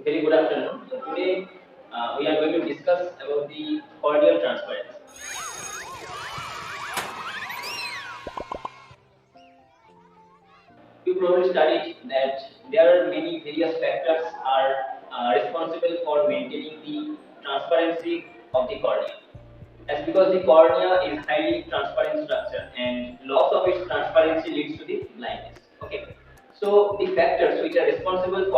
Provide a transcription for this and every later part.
Very good afternoon. So today we are going to discuss about the corneal transparency. You probably studied that there are many various factors are responsible for maintaining the transparency of the cornea. As because the cornea is highly transparent structure and loss of its transparency leads to the blindness. Okay. So the factors which are responsible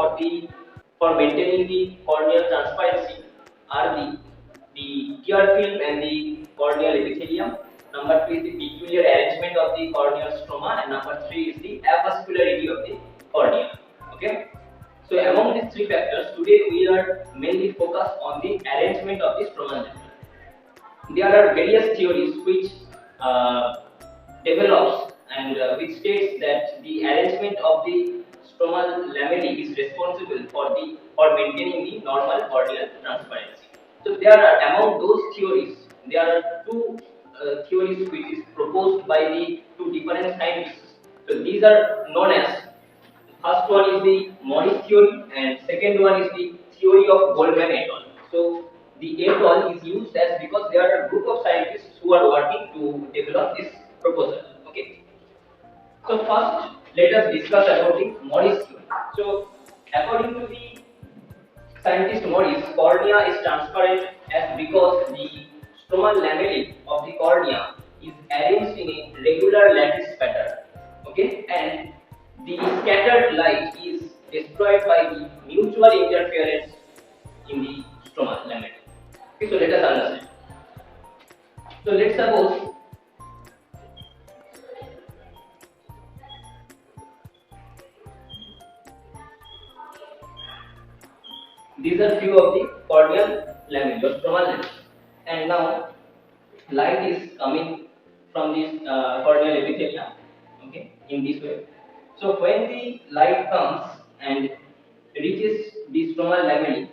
for maintaining the corneal transparency are the tear film and the corneal epithelium. Number two is the peculiar arrangement of the corneal stroma, and number three is the avascularity of the cornea. Okay. So among these three factors, today we are mainly focused on the arrangement of the stromal lamellae. There are various theories which develops and which states that the arrangement of the stromal lamellae is responsible for maintaining the normal corneal transparency. So there are among those theories, there are two theories which is proposed by the two different scientists. So these are known as, first one is the Maurice theory and second one is the theory of Goldman et al. So the et al is used as because there are a group of scientists who are working to develop this proposal. Okay. So first, let us discuss about the Maurice theory. So according to the scientist Maurice, cornea is transparent as because the stromal lamellae of the cornea is arranged in a regular lattice pattern. Okay, and the scattered light is destroyed by the mutual interference in the stromal lamellae. Okay, so let us understand. So let's suppose these are few of the corneal lamellae or stromal lamellae, and now light is coming from this corneal epithelium. Okay, in this way. So when the light comes and reaches the stromal lamellae,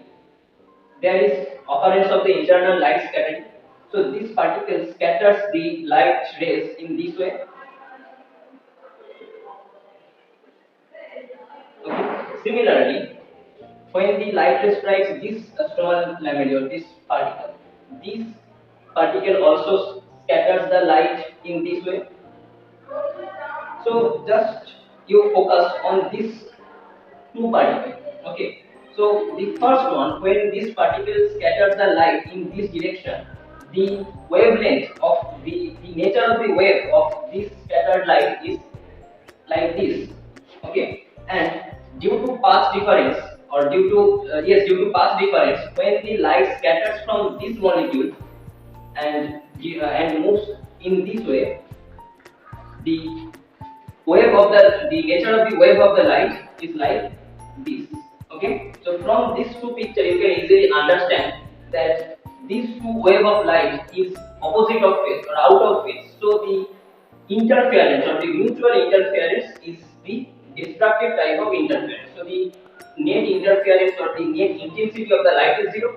there is occurrence of the internal light scattering. So this particle scatters the light rays in this way. Okay. Similarly, when the light ray strikes this stromal lamellae or this particle also scatters the light in this way. So just you focus on these two particles. Okay. So the first one, when this particle scatters the light in this direction, the wavelength of the nature of the wave of this scattered light is like this. Okay. And due to path difference or due to path difference, when the light scatters from this molecule and moves in this way, the the nature of the wave of the light is like this. Okay, so from these two pictures you can easily understand that these two wave of light is opposite of phase or out of phase. So the interference or the mutual interference is the destructive type of interference. So the net interference or the net intensity of the light is zero.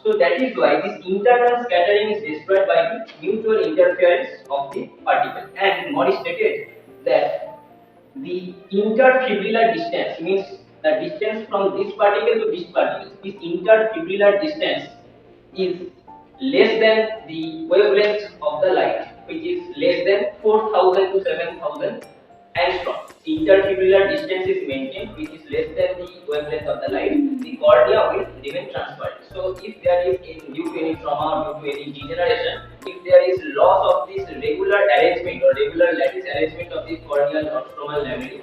So that is why this internal scattering is destroyed by the mutual interference of the particle. And Maurice stated that the interfibrillar distance means the distance from this particle to this particle. This interfibrillar distance is less than the wavelength of the light, which is less than 4000 to 7000 angstrom. Interfibrillar distance is maintained, which is less than the wavelength of the light. The cornea will remain transparent. So, if there is due to any trauma, due to any degeneration, if there is loss of this regular arrangement or regular lattice arrangement of the corneal or stromal lamellae,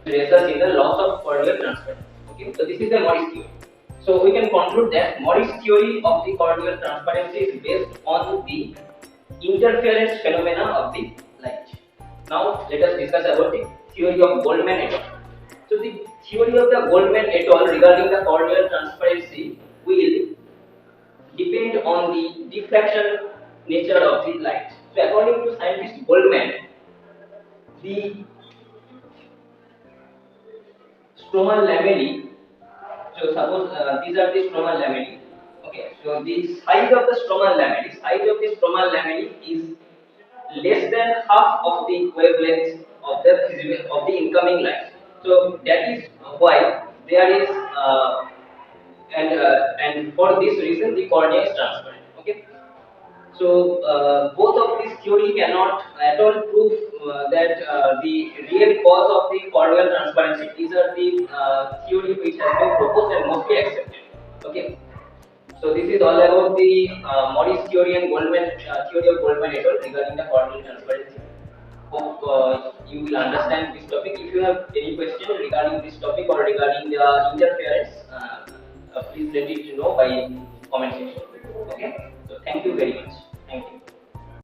results in the loss of corneal transparency. Okay, so this is the Maurice theory. So we can conclude that Maurice theory of the corneal transparency is based on the interference phenomena of the light. Now let us discuss about the theory of Goldman et al. So the theory of the Goldman et al. Regarding the corneal transparency will depend on the diffraction nature of the light. So according to scientist Goldman, the stromal lamellae. So suppose these are the stromal lamellae. Okay, so the size of the stromal lamellae is less than half of the wavelength of the incoming light. So that is why there is and for this reason the cornea is transparent. Okay. So both of these theory cannot at all prove that the real cause of the corneal transparency. These are the theory which has been proposed and mostly accepted. Okay. So this is all about the Maurice theory and Goldman theory of Goldman et al. Regarding the corneal transparency. Hope you will understand this topic. If you have any question regarding this topic or regarding the interference, please let it know by comment section. Okay. So thank you very much. Thank you.